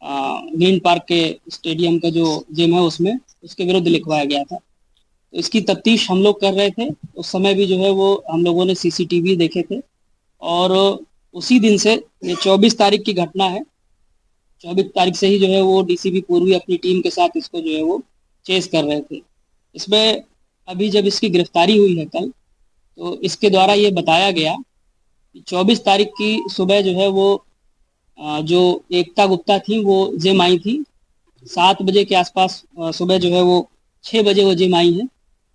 ग्रीन पार्क के स्टेडियम का जो जिम है उसमें, उसके विरुद्ध लिखवाया गया था। तो इसकी तफ्तीश हम लोग कर रहे थे। उस समय भी जो है वो हम लोगों ने सीसीटीवी देखे थे और उसी दिन से, ये 24 तारीख की घटना है, 24 तारीख से ही जो है वो डीसीपी पूर्वी अपनी टीम के साथ इसको जो है वो चेस कर रहे थे। इसमें अभी जब इसकी गिरफ्तारी हुई है कल, तो इसके द्वारा ये बताया गया कि 24 तारीख की सुबह जो है वो जो एकता गुप्ता थी वो जिम आई थी 7 बजे के आसपास। सुबह जो है वो 6 बजे वो जिम आई है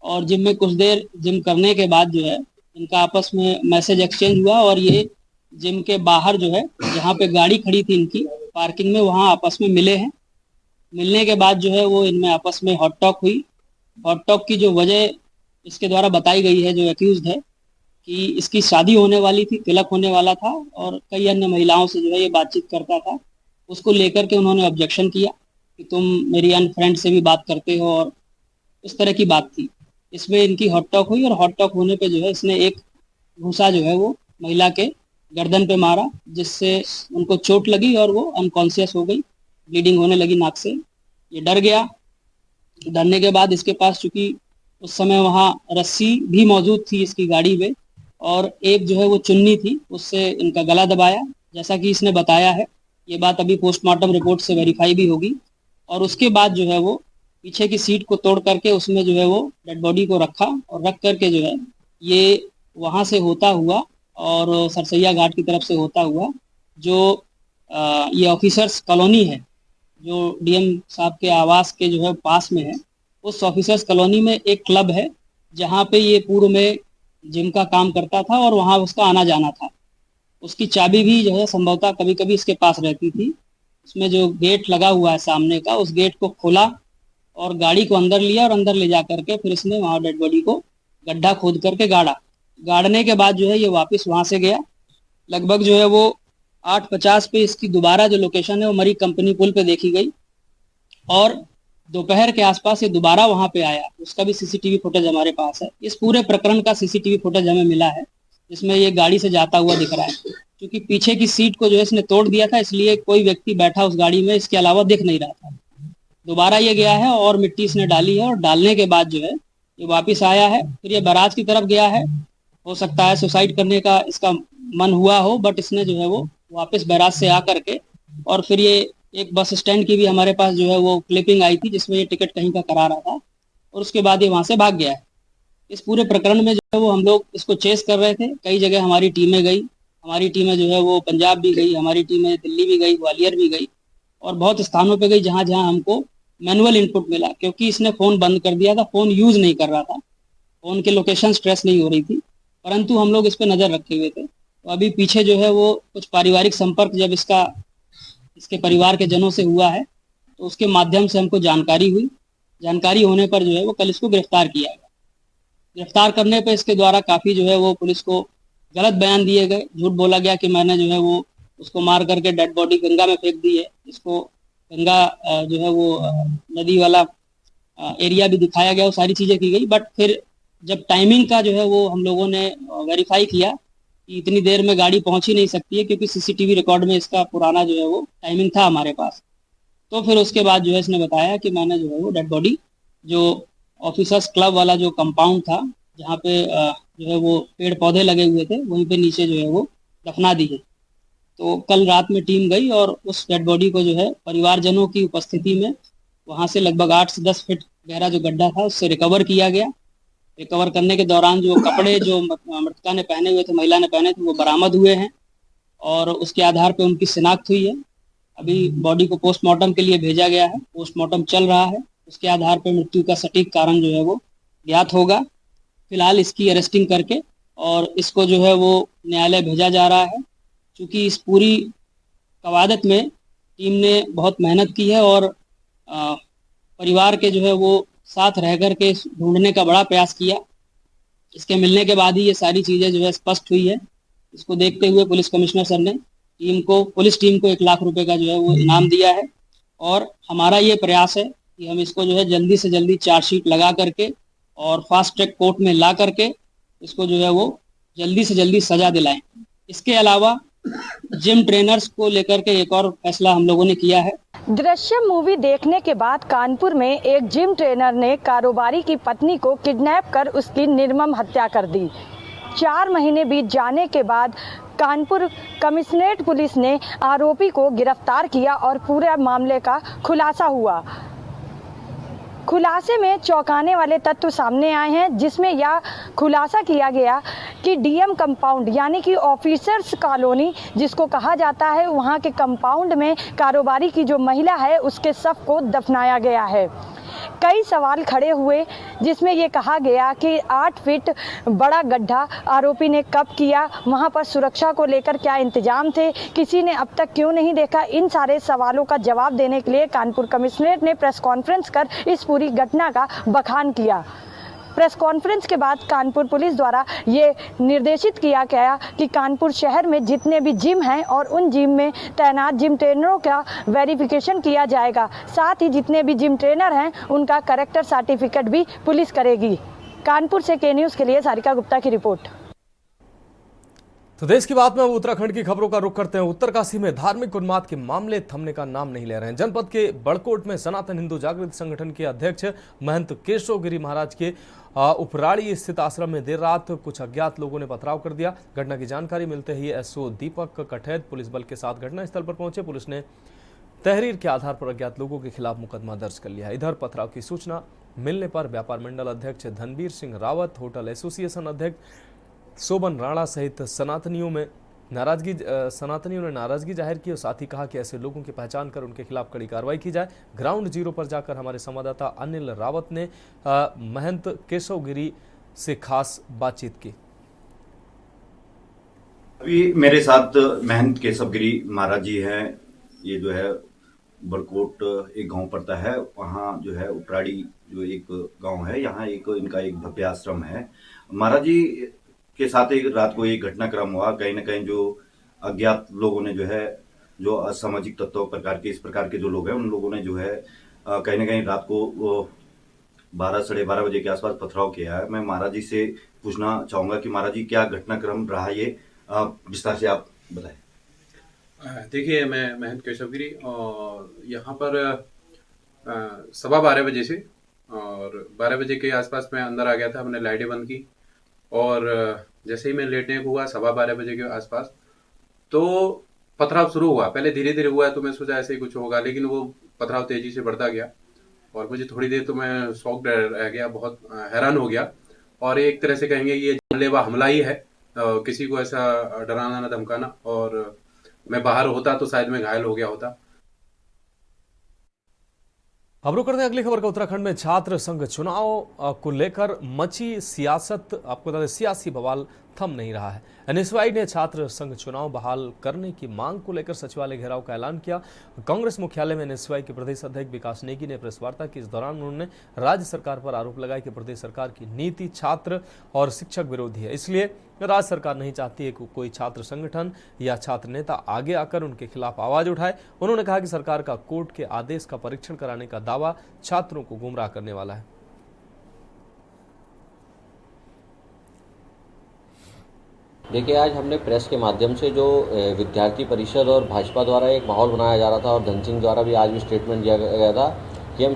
और जिम में कुछ देर जिम करने के बाद जो है इनका आपस में मैसेज एक्सचेंज हुआ और ये जिम के बाहर जो है, जहाँ पे गाड़ी खड़ी थी इनकी पार्किंग में, वहाँ आपस में मिले हैं। मिलने के बाद जो है वो इनमें आपस में हॉट टॉक हुई। हॉट टॉक की जो वजह इसके द्वारा बताई गई है, जो एक्यूज्ड है, कि इसकी शादी होने वाली थी, तिलक होने वाला था और कई अन्य महिलाओं से जो है ये बातचीत करता था। उसको लेकर के उन्होंने ऑब्जेक्शन किया कि तुम मेरी अन्य फ्रेंड से भी बात करते हो, और उस तरह की बात थी। इसमें इनकी हॉट टॉक हुई और हॉट टॉक होने पे जो है इसने एक घूंसा जो है वो महिला के गर्दन पे मारा, जिससे उनको चोट लगी और वो अनकॉन्शियस हो गई, ब्लीडिंग होने लगी नाक से। ये डर गया। डरने के बाद इसके पास, चूंकि उस समय वहाँ रस्सी भी मौजूद थी इसकी गाड़ी में और एक जो है वो चुन्नी थी, उससे इनका गला दबाया, जैसा कि इसने बताया है। ये बात अभी पोस्टमार्टम रिपोर्ट से वेरीफाई भी होगी। और उसके बाद जो है वो पीछे की सीट को तोड़ करके उसमें जो है वो डेड बॉडी को रखा और रख करके जो है ये वहाँ से होता हुआ और सरसैया घाट की तरफ से होता हुआ जो ये ऑफिसर्स कॉलोनी है, जो डीएम साहब के आवास के जो है पास में है, उस ऑफिसर्स कॉलोनी में एक क्लब है जहाँ पे ये पूर्व में जिम का काम करता था और वहाँ उसका आना जाना था। उसकी चाबी भी जो है संभवतः कभी कभी इसके पास रहती थी। उसमें जो गेट लगा हुआ है सामने का, उस गेट को खोला और गाड़ी को अंदर लिया और अंदर ले जा करके फिर इसने वहाँ डेड बॉडी को गड्ढा खोद करके गाड़ा। गाड़ने के बाद जो है ये वापस वहाँ से गया। लगभग जो है वो 8:50 पे इसकी दोबारा जो लोकेशन है वो मरी कंपनी पुल पे देखी गई और दोपहर के आसपास ये दोबारा वहाँ पे आया। उसका भी सीसीटीवी फुटेज हमारे पास है। इस पूरे प्रकरण का सीसीटीवी फुटेज हमें मिला है, जिसमें ये गाड़ी से जाता हुआ दिख रहा है। क्योंकि पीछे की सीट को जो है इसने तोड़ दिया था, इसलिए कोई व्यक्ति बैठा उस गाड़ी में इसके अलावा दिख नहीं रहा था। दोबारा ये गया है और मिट्टी इसने डाली है और डालने के बाद जो है ये वापस आया है। फिर ये बराज की तरफ गया है। हो सकता है सुसाइड करने का इसका मन हुआ हो, बट इसने जो है वो वापस बैराज से आ करके और फिर ये एक बस स्टैंड की भी हमारे पास जो है वो क्लिपिंग आई थी, जिसमें ये टिकट कहीं का करा रहा था और उसके बाद ये वहाँ से भाग गया है। इस पूरे प्रकरण में जो है वो हम लोग इसको चेस कर रहे थे। कई जगह हमारी टीमें गई, हमारी टीमें जो है वो पंजाब भी गई, हमारी टीमें दिल्ली भी गई, ग्वालियर भी गई और बहुत स्थानों पे गई जहाँ जहाँ हमको मैनुअल इनपुट मिला। क्योंकि इसने फ़ोन बंद कर दिया था, फ़ोन यूज़ नहीं कर रहा था, फ़ोन के लोकेशन ट्रेस नहीं हो रही थी, परंतु हम लोग इस पर नज़र रखे हुए थे। तो अभी पीछे जो है वो कुछ पारिवारिक संपर्क जब इसके परिवार के जनों से हुआ है तो उसके माध्यम से हमको जानकारी हुई। जानकारी होने पर जो है वो कल इसको गिरफ्तार किया गया। गिरफ्तार करने पर इसके द्वारा काफ़ी जो है वो पुलिस को गलत बयान दिए गए। झूठ बोला गया कि मैंने जो है वो उसको मार करके डेड बॉडी गंगा में फेंक दी है। इसको गंगा जो है वो नदी वाला एरिया भी दिखाया गया, वो सारी चीज़ें की गई। बट फिर जब टाइमिंग का जो है वो हम लोगों ने वेरीफाई किया कि इतनी देर में गाड़ी पहुंच ही नहीं सकती है, क्योंकि सीसीटीवी रिकॉर्ड में इसका पुराना जो है वो टाइमिंग था हमारे पास। तो फिर उसके बाद जो है इसने बताया कि मैंने जो है वो डेड बॉडी जो ऑफिसर्स क्लब वाला जो कंपाउंड था, जहाँ पे जो है वो पेड़ पौधे लगे हुए थे, वहीं पे नीचे जो है वो दफना दी है। तो कल रात में टीम गई और उस डेड बॉडी को जो है परिवारजनों की उपस्थिति में वहाँ से लगभग 8 से 10 फीट गहरा जो गड्ढा था उससे रिकवर किया गया। रिकवर करने के दौरान जो कपड़े जो मृतका ने पहने हुए थे, महिला ने पहने थे, वो बरामद हुए हैं और उसके आधार पर उनकी शिनाख्त हुई है। अभी बॉडी को पोस्टमार्टम के लिए भेजा गया है, पोस्टमार्टम चल रहा है। उसके आधार पर मृत्यु का सटीक कारण जो है वो ज्ञात होगा। फिलहाल इसकी अरेस्टिंग करके और इसको जो है वो न्यायालय भेजा जा रहा है। क्योंकि इस पूरी कवायद में टीम ने बहुत मेहनत की है और परिवार के जो है वो साथ रह कर के ढूंढने का बड़ा प्रयास किया। इसके मिलने के बाद ही ये सारी चीज़ें जो है स्पष्ट हुई है। इसको देखते हुए पुलिस कमिश्नर सर ने पुलिस टीम को 1 लाख रुपए का जो है वो इनाम दिया है और हमारा ये प्रयास है कि हम इसको जो है जल्दी से जल्दी चार्जशीट लगा करके और फास्ट ट्रैक कोर्ट में ला करके इसको जो है वो जल्दी से जल्दी सजा दिलाएं। इसके अलावा जिम ट्रेनर्स को लेकर के एक और फैसला हम लोगों ने किया है। दृश्यम मूवी देखने के बाद कानपुर में एक जिम ट्रेनर ने कारोबारी की पत्नी को किडनैप कर उसकी निर्मम हत्या कर दी। 4 महीने बीत जाने के बाद कानपुर कमिश्नरेट पुलिस ने आरोपी को गिरफ्तार किया और पूरे मामले का खुलासा हुआ। खुलासे में चौंकाने वाले तथ्य सामने आए हैं, जिसमें यह खुलासा किया गया कि डीएम कंपाउंड यानी कि ऑफिसर्स कॉलोनी जिसको कहा जाता है, वहां के कंपाउंड में कारोबारी की जो महिला है उसके शव को दफनाया गया है। कई सवाल खड़े हुए, जिसमें ये कहा गया कि 8 फीट बड़ा गड्ढा आरोपी ने कब किया, वहाँ पर सुरक्षा को लेकर क्या इंतजाम थे, किसी ने अब तक क्यों नहीं देखा। इन सारे सवालों का जवाब देने के लिए कानपुर कमिश्नरेट ने प्रेस कॉन्फ्रेंस कर इस पूरी घटना का बखान किया। प्रेस कॉन्फ्रेंस के बाद कानपुर पुलिस द्वारा ये निर्देशित किया गया कि कानपुर शहर में जितने भी जिम हैं और उन जिम में तैनात जिम ट्रेनरों का वेरिफिकेशन किया जाएगा। साथ ही जितने भी जिम ट्रेनर हैं उनका कैरेक्टर सर्टिफिकेट भी पुलिस करेगी। कानपुर से के न्यूज़ के लिए सारिका गुप्ता की रिपोर्ट। तो देश की बात में अब उत्तराखंड की खबरों का रुख करते हैं। उत्तरकाशी में धार्मिक उन्माद के मामले थमने का नाम नहीं ले रहे हैं। जनपद के बड़कोट में सनातन हिंदू जागृति संगठन के अध्यक्ष महंत केशव गिरी महाराज के उपराड़ी स्थित आश्रम में देर रात कुछ अज्ञात लोगों ने पथराव कर दिया। घटना की जानकारी मिलते ही एसओ दीपक कठैत पुलिस बल के साथ घटनास्थल पर पहुंचे। पुलिस ने तहरीर के आधार पर अज्ञात लोगों के खिलाफ मुकदमा दर्ज कर लिया है। इधर पथराव की सूचना मिलने पर व्यापार मंडल अध्यक्ष धनबीर सिंह रावत, होटल एसोसिएशन अध्यक्ष शोभन राणा सहित सनातनियों ने नाराजगी जाहिर की और साथ ही कहा कि ऐसे लोगों की पहचान कर उनके खिलाफ कड़ी कार्रवाई की जाए। ग्राउंड जीरो पर जाकर हमारे संवाददाता अनिल रावत ने महंत केशव गिरी से खास बातचीत की। अभी मेरे साथ महंत केशव गिरी महाराज जी हैं। ये जो है बड़कोट एक गांव पड़ता है, वहाँ जो है उपराड़ी जो एक गांव है, यहाँ इनका एक भव्य आश्रम है। महाराज जी के साथ एक रात को एक घटनाक्रम हुआ। कहीं ना कहीं जो अज्ञात लोगों ने जो है, जो असामाजिक तत्वों प्रकार के इस प्रकार के जो लोग हैं, उन लोगों ने जो है कहीं ना कहीं रात को 12 साढ़े 12 बजे के आसपास पथराव किया है। मैं महाराज जी से पूछना चाहूंगा कि महाराज जी क्या घटनाक्रम रहा, ये विस्तार से आप बताएं। देखिए, मैं महंत केशव गिरी और यहाँ पर 12:15 बजे से और 12 बजे के आसपास मैं अंदर आ गया था। मैंने लाइटें बंद की और जैसे ही मैं लेटने को हुआ 12:15 बजे के आसपास तो पथराव शुरू हुआ। पहले धीरे धीरे हुआ तो मैं सोचा ऐसे ही कुछ होगा, लेकिन वो पथराव तेजी से बढ़ता गया और मुझे थोड़ी देर तो मैं शॉक रह गया, बहुत हैरान हो गया। और एक तरह से कहेंगे ये जानलेवा हमला ही है, किसी को ऐसा डराना ना धमकाना। और मैं बाहर होता तो शायद मैं घायल हो गया होता। अब रुक करते हैं अगली खबर का। उत्तराखंड में छात्र संघ चुनाव को लेकर मची सियासत। आपको बता दें, सियासी बवाल थम नहीं रहा है। एनएसवाई ने छात्र संघ चुनाव बहाल करने की मांग को लेकर सचिवालय घेराव का ऐलान किया। कांग्रेस मुख्यालय में एनएसवाई के प्रदेश अध्यक्ष विकास नेगी ने प्रेस वार्ता की। इस दौरान उन्होंने राज्य सरकार पर आरोप लगाया कि प्रदेश सरकार की नीति छात्र और शिक्षक विरोधी है, इसलिए राज्य सरकार नहीं चाहती है कि कोई छात्र संगठन या छात्र नेता आगे आकर उनके खिलाफ आवाज उठाए। उन्होंने कहा कि सरकार का कोर्ट के आदेश का परीक्षण कराने का दावा छात्रों को गुमराह करने वाला है। देखिए, आज हमने प्रेस के माध्यम से जो विद्यार्थी परिषद और भाजपा द्वारा एक माहौल बनाया जा रहा था और धन सिंह द्वारा भी आज भी स्टेटमेंट दिया गया था कि हम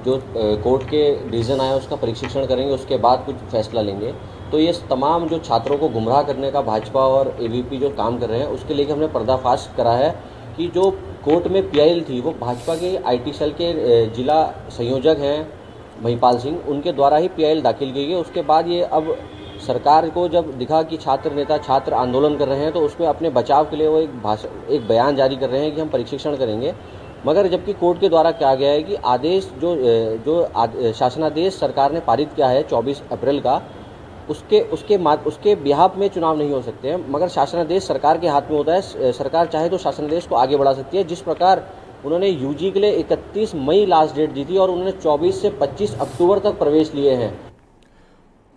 जो कोर्ट के डिसीजन आया उसका परीक्षण करेंगे, उसके बाद कुछ फैसला लेंगे। तो ये तमाम जो छात्रों को गुमराह करने का भाजपा और एबीवीपी जो काम कर रहे हैं, उसके लिए हमने पर्दाफाश करा है कि जो कोर्ट में पीआईएल थी वो भाजपा के आईटी सेल के जिला संयोजक हैं महिपाल सिंह, उनके द्वारा ही पीआईएल दाखिल की गई। उसके बाद ये अब सरकार को जब दिखा कि छात्र नेता छात्र आंदोलन कर रहे हैं तो उसमें अपने बचाव के लिए वो एक बयान जारी कर रहे हैं कि हम परीक्षण करेंगे। मगर जबकि कोर्ट के द्वारा क्या गया है कि आदेश जो शासनादेश सरकार ने पारित किया है 24 अप्रैल का, उसके बिहाफ में चुनाव नहीं हो सकते हैं, मगर शासनादेश सरकार के हाथ में होता है। सरकार चाहे तो शासनादेश को आगे बढ़ा सकती है। जिस प्रकार उन्होंने यूजी के लिए 31 मई लास्ट डेट दी थी और उन्होंने 24 से 25 अक्टूबर तक प्रवेश लिए हैं।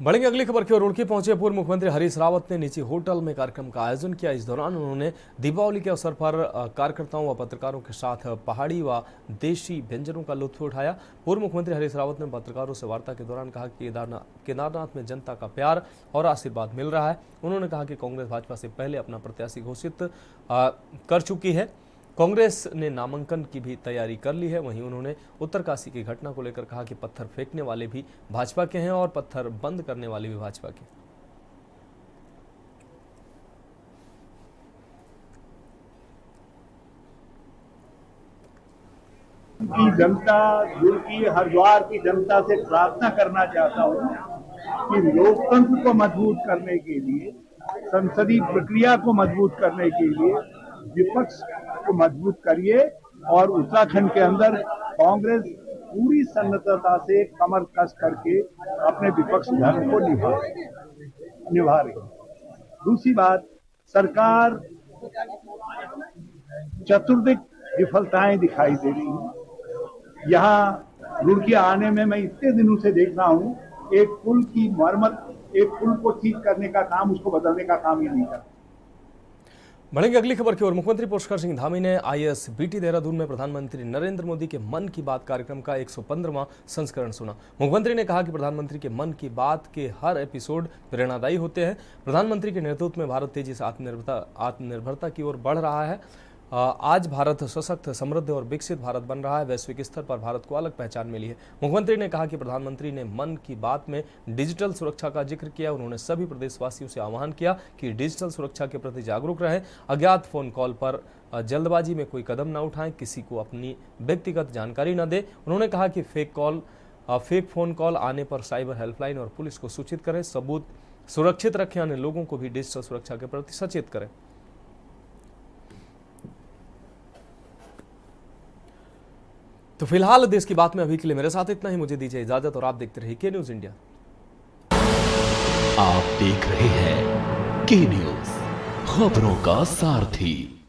बढ़ेंगे अगली खबर की ओर। रुड़की पहुंचे पूर्व मुख्यमंत्री हरीश रावत ने निजी होटल में कार्यक्रम का आयोजन किया। इस दौरान उन्होंने दीपावली के अवसर पर कार्यकर्ताओं व पत्रकारों के साथ पहाड़ी व देशी व्यंजनों का लुत्फ उठाया। पूर्व मुख्यमंत्री हरीश रावत ने पत्रकारों से वार्ता के दौरान कहा कि केदारनाथ में जनता का प्यार और आशीर्वाद मिल रहा है। उन्होंने कहा कि कांग्रेस भाजपा से पहले अपना प्रत्याशी घोषित कर चुकी है। कांग्रेस ने नामांकन की भी तैयारी कर ली है। वहीं उन्होंने उत्तरकाशी की घटना को लेकर कहा कि पत्थर फेंकने वाले भी भाजपा के हैं और पत्थर बंद करने वाले भी भाजपा के। की जनता, रुड़की हरिद्वार की जनता से प्रार्थना करना चाहता हूँ कि लोकतंत्र को मजबूत करने के लिए, संसदीय प्रक्रिया को मजबूत करने के लिए विपक्ष को मजबूत करिए और उत्तराखंड के अंदर कांग्रेस पूरी सन्नद्धता से कमर कस करके अपने विपक्ष धर्म को निभा रही है। दूसरी बात, सरकार चतुर्दिक विफलताएं दिखाई दे रही हैं। यहाँ रुड़की आने में मैं इतने दिनों से देख रहा हूँ एक पुल की मरम्मत, एक पुल को ठीक करने का काम, उसको बदलने का काम ये नहीं करता। बढ़ेंगे अगली खबर की ओर। मुख्यमंत्री पुष्कर सिंह धामी ने ISBT देहरादून में प्रधानमंत्री नरेंद्र मोदी के मन की बात कार्यक्रम का 115वां संस्करण सुना। मुख्यमंत्री ने कहा कि प्रधानमंत्री के मन की बात के हर एपिसोड प्रेरणादायी होते हैं। प्रधानमंत्री के नेतृत्व में भारत तेजी से आत्मनिर्भरता की ओर बढ़ रहा है। आज भारत सशक्त, समृद्ध और विकसित भारत बन रहा है। वैश्विक स्तर पर भारत को अलग पहचान मिली है। मुख्यमंत्री ने कहा कि प्रधानमंत्री ने मन की बात में डिजिटल सुरक्षा का जिक्र किया। उन्होंने सभी प्रदेशवासियों से आह्वान किया कि डिजिटल सुरक्षा के प्रति जागरूक रहें, अज्ञात फोन कॉल पर जल्दबाजी में कोई कदम न उठाएं, किसी को अपनी व्यक्तिगत जानकारी न दें। उन्होंने कहा कि फेक फोन कॉल आने पर साइबर हेल्पलाइन और पुलिस को सूचित करें, सबूत सुरक्षित रखें, अन्य लोगों को भी डिजिटल सुरक्षा के प्रति सचेत करें। तो फिलहाल देश की बात में अभी के लिए मेरे साथ इतना ही। मुझे दीजिए इजाजत और आप देखते रहिए के न्यूज इंडिया। आप देख रहे हैं के न्यूज, खबरों का सारथी।